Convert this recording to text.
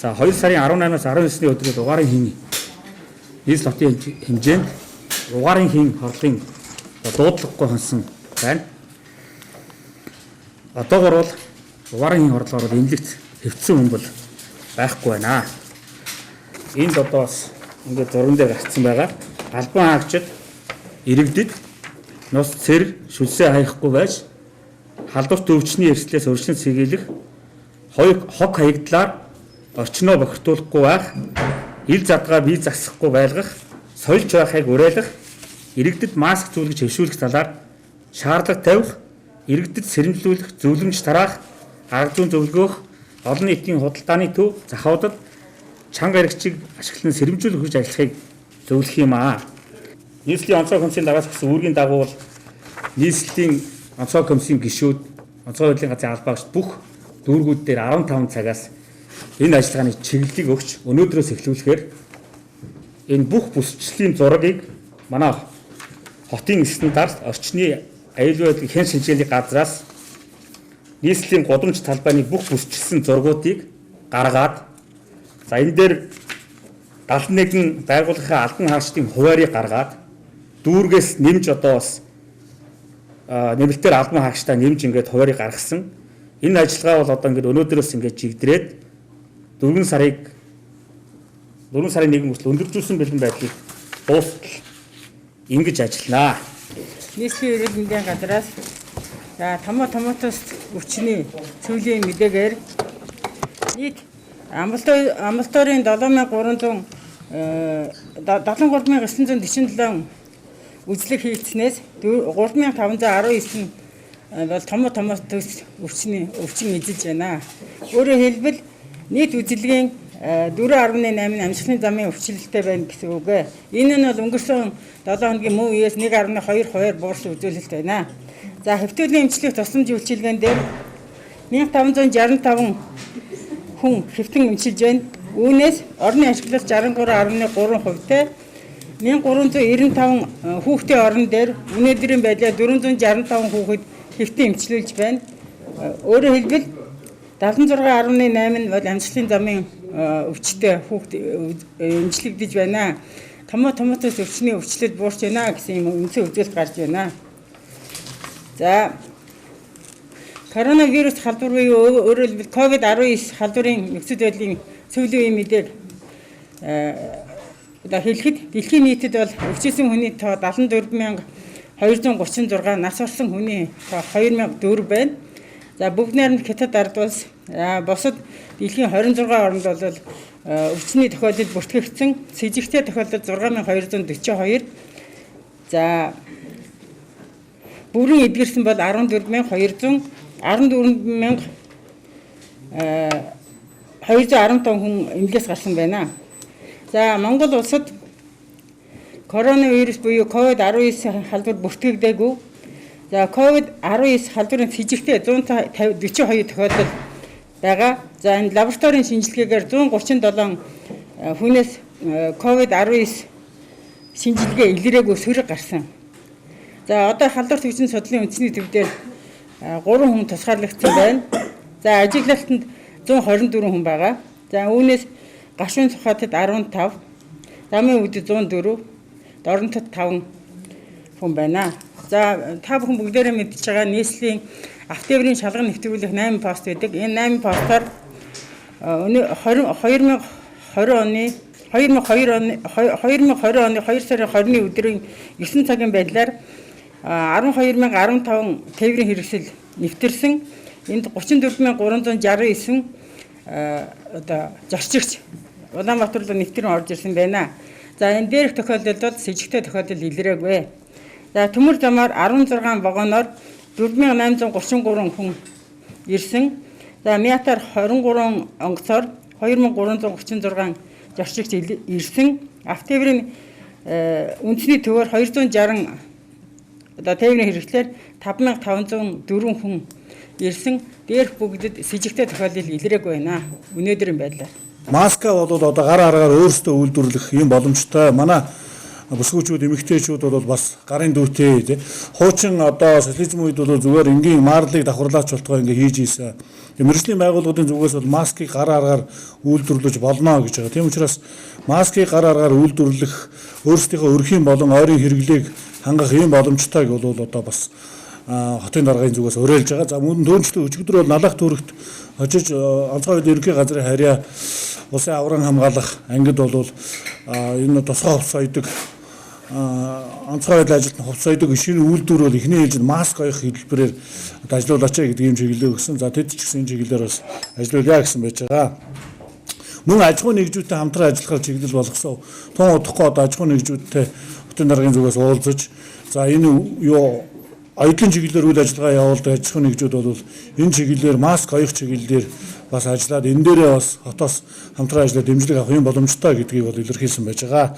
За 2 сарын 18-аас 19-ний өдрөд угаарын хийн нийслэл хотын хэмжээнд угаарын хийн хорлын дуудлагагүй хонсон байна. Одоогор бол угаарын хийн хорлоор эмнэлэгт хэвтсэн хүн бол байхгүй байна. Энд одоо бас ингээд зурган дээр гарцсан байгаа. Албан хаагчид иргэдэд нус цэр шүлсээ хаяхгүй байж халдварт өвчний эрсдлээс өршөлт сэргийлэх хог хаягдлаар орчноо бохирдуулахгүй байх, ил задгаа бие засахгүй байлгах, соёлж байхыг уриалгах, иргэдэд маск зүүлгэж хэвшүүлэх талаар шаардлага тавих, иргэдэд сэрэмжлүүлэх, зөвлөмж тараах, арга зүйн зөвлгөөх, олон нийтийн худалдааны төв захаудад чанга хэрэгчийг ашиглан сэрэмжүүлэх хүч ажиллахыг зөвлөх юм аа. Нийслэлийн онцгой комиссийн дараас гэсэн үүргийн дагуу бол нийслэлийн онцгой комиссийн гишүүд, онцгой байдлын газрын албаагч бүх дүүргүүд дээр 15 цагаас энэ ажиллагааны чиглэлийг өгч өнөөдрөөс эхлүүлэхээр энэ бүх бүсчлэлийн зургийг манай хотын стандарт орчны аюулгүй байдлын хэн шинжилгээний газраас нийслэлийн гудамж талбайны бүх бүсчилсэн зургуудыг гаргаад за энэ дээр 71 байгууллагын албан хаагчдын хуваарийг гаргаад дүүргээс нэмж одоо бас нэмэлтээр албан хаагчдаа нэмж ингээд хуваарийг гаргасан. Энэ ажиллагаа бол одоо ингээд өнөөдрөөс ингээд чигдрээд 4 сарын 1 хүртэл өндөржүүлсэн бэлэн байдлыг дуустал ингэж ажилланаа. Нийслэлийн эрүүл мэндийн газраас за томатос өвчний цэвлийн мэдээгээр нийт амбулаторийн 73,947 үзлэг хийгдснээс 3,519 бол томатос өвчин эзэлж байна. Өөрөөр хэлбэл нийт үзэлгийн 4.8 амьсгалын замын өвчлөлттэй байна гэсэн үг. Энэ нь бол өнгөрсөн 7 хоногийн мөн үеэс 1.2% буурсан үзүүлэлт байна. За хэвтүүлгийн эмчлэх тусламж үйлчилгээнд дээр 1565 хүн хэвтэн эмчилж байна. Үүнээс орны ашиглалт 63.3%-тэй 1395 хүүхдийн орон дээр өнөөдрийн байдлаар 465 хүүхэд хэвтэн эмчилүүлж байна. Өөрөөр хэлбэл 76.8 нь бол амьсгалын замын өвчтөй хүүхд эмчлэгдэж байна. Томатос өвчний өвчлөл буурч байна гэсэн юм үндсэн үзүүлэлт гарч байна. За коронавирус халдвар буюу өөрөөр хэлбэл COVID-19 халдварын нөхцөл байдлын сүүлийн үеийн мэдээг одоо хэлэхэд дэлхийн нийтэд бол өвчсөн хүний тоо 74,236, нас орсон хүний тоо 2,004 байна. За бүгд найрамд Хятад ард улс бусад дэлхийн 26 орнд бол өвчний тохиолдол бүртгэгдсэн. С жигтэй тохиолдол 6,242. За бүрэн эдгэрсэн бол 14,215 хүн эмнэлгээс гарсан байна. За Монгол улсад коронавирус буюу COVID-19 халдвар бүртгэгдээгүй. За COVID-19 халдварын с жигтэй 142 тохиолдол байгаа. За энэ лабораторийн шинжилгээгээр 137 хүнээс COVID-19 шинжилгээ илрээгүй сөрөг гарсан. За одоо халдварт өвчин судлалын үндэсний төв дээр 3 хүн тусгаарлагдсан байна. За ажиглалтанд 124 хүн байгаа. За үүнээс гашуун цухатад 15, замын үдэд 104, дорнотод 5 хүн байна. За та бүхэн бүгдээрээ мэдж байгаа нийслэлийн автоврын шалган нэвтрүүлэх 8 пост байдаг. Энэ 8 постоор 2020 оны 2 сарын 20-ны өдрийн 9 цагийн байдлаар 12,015 тээврийн хэрэгсэл нэвтэрсэн. Энд 34,369 одоо зорчигч Улаанбаатар руу нэвтрэн орж ирсэн байна. За энэ дээрх тохиолдолд бол с жигтэй тохиолдол илрээгүй. За төмөр замаар 16 вагоноор 4,833 хүн ирсэн. За Мятар 23 онгоцоор 2,336 зорчигч ирсэн. Автоврын үндэсний төвөөр 260 одоо тээврийн хэрэгслээр 5,504 хүн ирсэн. Дээрх бүгдэд с жигтэй тохиолдол илрээгүй байна. Өнөөдрийн байдлаар. Маска бол одоо гар аргаар өөрсдөө үйлдвэрлэх юм боломжтой. Манай бүсгүүчүүд эмэгтэйчүүд бол бас гарын дүүтэй тий. Хуучин одоо социализм үед бол зүгээр энгийн маарлыг давхарлаач болтгоо ингээ хийж ийсэн. Мэргэжлийн байгууллагын зүгээс бол маскыг гар аргаар үйлдвэрлэж болно гэж байгаа. Тийм учраас маскыг гар аргаар үйлдвэрлэх, өөрсдийнхөө өрхийн болон ойрын хэрэглээг хангах ийм боломжтойг бол одоо бас хотын даргын зүгээс уриалж байгаа. За мөн дөрөвчлөө өчигдөр бол налах төрөгт очиж онцгой үед ерөнхий газрын харьяа улсын авран хамгаалах ангид бол энэ тусгай хувцас ойдог онцгой байдлын ажилтны хувцас ойдог шинэ үйлдвэр бол эхний ээлжид маск ойх хэлбэрээр одоо ажиллаулаач гэдэг юм чиглэлээ өгсөн. За тэд ч гэсэн энэ чиглэлээр бас ажиллаулъя гэсэн байж байгаа. Мөн аж ахуйн нэгжүүдтэй хамтран ажиллахаар чиглэл болгосон. Тун удахгүй одоо аж ахуйн нэгжүүдтэй хотын даргын зүгээс уулзаж за энэ юу аялын чиглэлээр үйл ажиллагаа явуулдаг аж ахуйн нэгжүүд бол энэ чиглэлээр маск ойх чиглэлээр бас ажиллаад энэ дээрээ бас хотоос хамтран ажиллаад дэмжлэг авах юм боломжтой гэдгийг бол илэрхийлсэн байж байгаа.